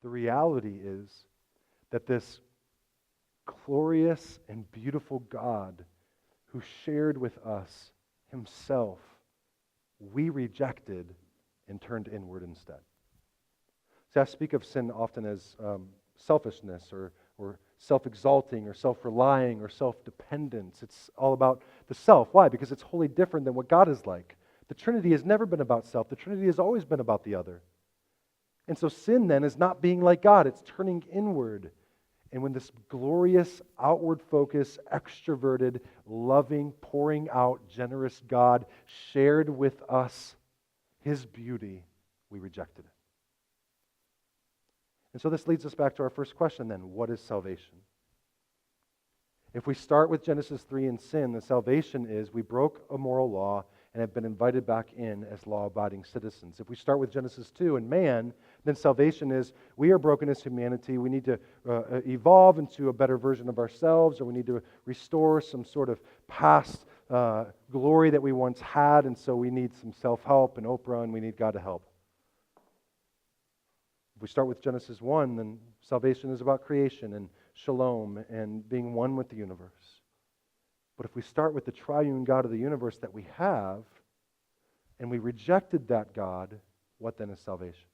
The reality is that this glorious and beautiful God who shared with us himself, we rejected and turned inward instead. See, I speak of sin often as selfishness or self-exalting or self-relying or self-dependence. It's all about the self. Why? Because it's wholly different than what God is like. The Trinity has never been about self. The Trinity has always been about the other. And so sin then is not being like God. It's turning inward. And when this glorious, outward focus, extroverted, loving, pouring out, generous God shared with us his beauty, we rejected it. And so this leads us back to our first question then. What is salvation? If we start with Genesis 3 and sin, the salvation is we broke a moral law and have been invited back in as law-abiding citizens. If we start with Genesis 2 and man, then salvation is we are broken as humanity. We need to evolve into a better version of ourselves, or we need to restore some sort of past glory that we once had, and so we need some self-help and Oprah, and we need God to help. If we start with Genesis 1, then salvation is about creation and shalom and being one with the universe. But if we start with the triune God of the universe that we have, and we rejected that God, what then is salvation?